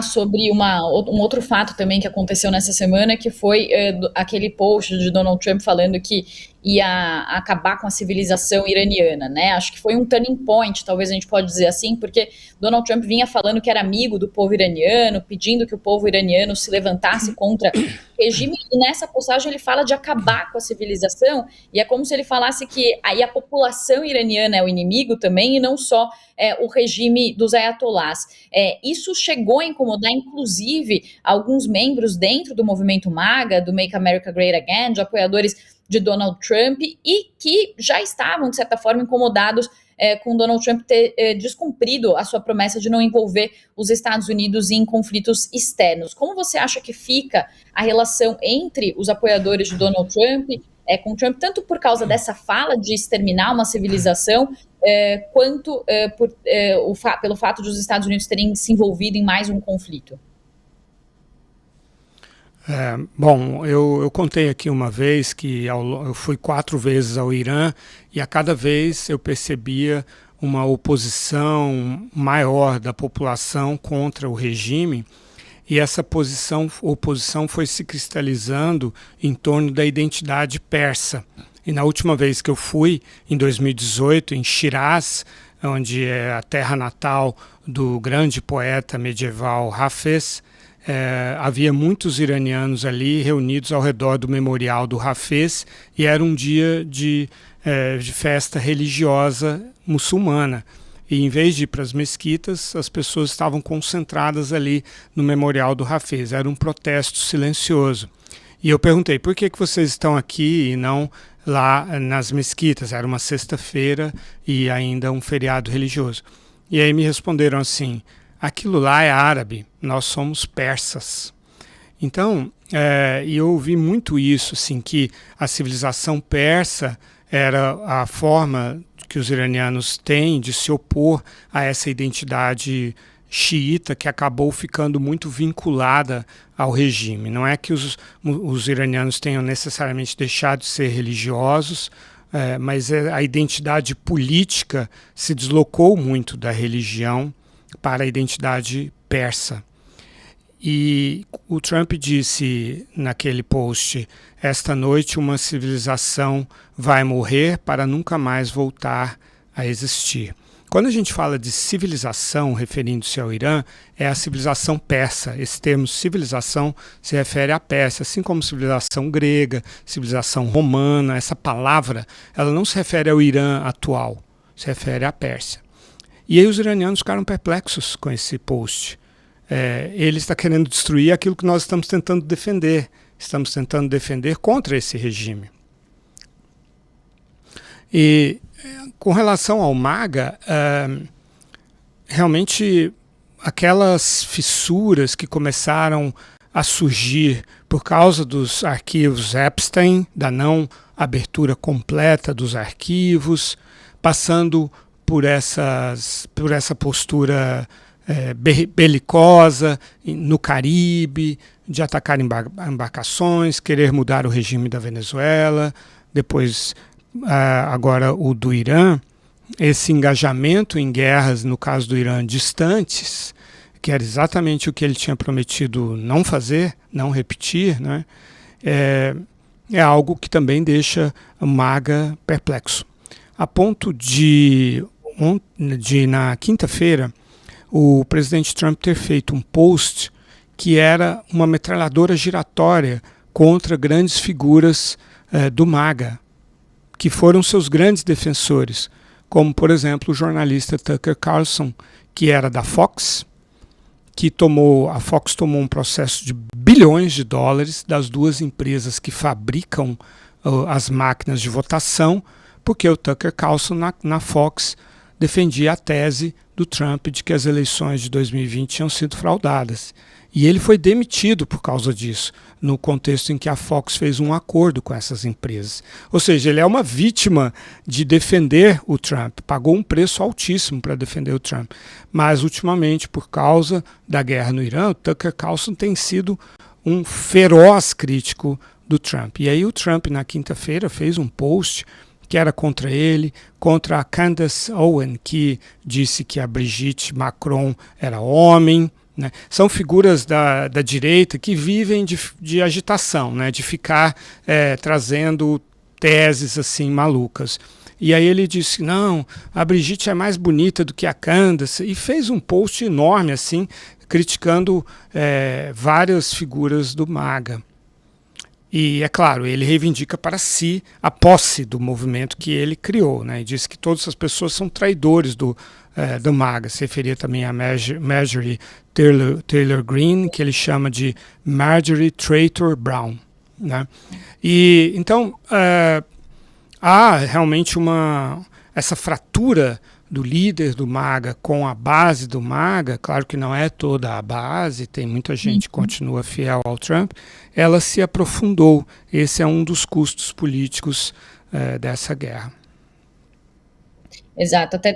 sobre um outro fato também que aconteceu nessa semana, que foi aquele post de Donald Trump falando que ia acabar com a civilização iraniana, né? Acho que foi um turning point, talvez a gente pode dizer assim, porque Donald Trump vinha falando que era amigo do povo iraniano, pedindo que o povo iraniano se levantasse contra o regime, e nessa postagem ele fala de acabar com a civilização, e é como se ele falasse que aí a população iraniana é o inimigo também, e não só o regime dos ayatollahs. Isso chegou a incomodar, inclusive, alguns membros dentro do movimento MAGA, do Make America Great Again, de apoiadores de Donald Trump, e que já estavam, de certa forma, incomodados com Donald Trump ter descumprido a sua promessa de não envolver os Estados Unidos em conflitos externos. Como você acha que fica a relação entre os apoiadores de Donald Trump com Trump, tanto por causa dessa fala de exterminar uma civilização, quanto pelo fato de os Estados Unidos terem se envolvido em mais um conflito? Bom, eu contei aqui uma vez que eu fui 4 vezes ao Irã e a cada vez eu percebia uma oposição maior da população contra o regime, e essa oposição foi se cristalizando em torno da identidade persa. E na última vez que eu fui, em 2018, em Shiraz, onde é a terra natal do grande poeta medieval Hafez, havia muitos iranianos ali reunidos ao redor do memorial do Hafez, e era um dia de festa religiosa muçulmana. E em vez de ir para as mesquitas, as pessoas estavam concentradas ali no memorial do Hafez. Era um protesto silencioso. E eu perguntei, por que vocês estão aqui e não lá nas mesquitas? Era uma sexta-feira e ainda um feriado religioso. E aí me responderam assim: aquilo lá é árabe, nós somos persas. Então, eu ouvi muito isso, assim, que a civilização persa era a forma que os iranianos têm de se opor a essa identidade xiita que acabou ficando muito vinculada ao regime. Não é que os iranianos tenham necessariamente deixado de ser religiosos, mas a identidade política se deslocou muito da religião para a identidade persa. E o Trump disse naquele post: esta noite uma civilização vai morrer para nunca mais voltar a existir. Quando a gente fala de civilização, referindo-se ao Irã, é a civilização persa. Esse termo civilização se refere à Pérsia, assim como civilização grega, civilização romana. Essa palavra, ela não se refere ao Irã atual, se refere à Pérsia. E aí os iranianos ficaram perplexos com esse post. Ele está querendo destruir aquilo que nós estamos tentando defender. Estamos tentando defender contra esse regime. E com relação ao MAGA, realmente aquelas fissuras que começaram a surgir por causa dos arquivos Epstein, da não abertura completa dos arquivos, passando por essa postura belicosa no Caribe, de atacar embarcações, querer mudar o regime da Venezuela, depois agora o do Irã, esse engajamento em guerras, no caso do Irã, distantes, que era exatamente o que ele tinha prometido não fazer, não repetir, né? É algo que também deixa o MAGA perplexo. A ponto de na quinta-feira, o presidente Trump ter feito um post que era uma metralhadora giratória contra grandes figuras do MAGA, que foram seus grandes defensores, como, por exemplo, o jornalista Tucker Carlson, que era da Fox, a Fox tomou um processo de bilhões de dólares das duas empresas que fabricam as máquinas de votação, porque o Tucker Carlson na Fox defendia a tese do Trump de que as eleições de 2020 tinham sido fraudadas. E ele foi demitido por causa disso, no contexto em que a Fox fez um acordo com essas empresas. Ou seja, ele é uma vítima de defender o Trump, pagou um preço altíssimo para defender o Trump. Mas, ultimamente, por causa da guerra no Irã, o Tucker Carlson tem sido um feroz crítico do Trump. E aí o Trump, na quinta-feira, fez um post que era contra ele, contra a Candace Owen, que disse que a Brigitte Macron era homem, né? São figuras da direita que vivem de agitação, né? De ficar trazendo teses assim malucas. E aí ele disse, não, a Brigitte é mais bonita do que a Candace, e fez um post enorme assim, criticando várias figuras do MAGA. E, é claro, ele reivindica para si a posse do movimento que ele criou, né? E diz que todas as pessoas são traidores do MAGA. Se referia também a Marjorie Taylor Greene, que ele chama de Marjorie Traitor Brown, né? E, então, há realmente essa fratura do líder do MAGA com a base do MAGA, claro que não é toda a base, tem muita gente que continua fiel ao Trump, ela se aprofundou. Esse é um dos custos políticos dessa guerra. Exato, até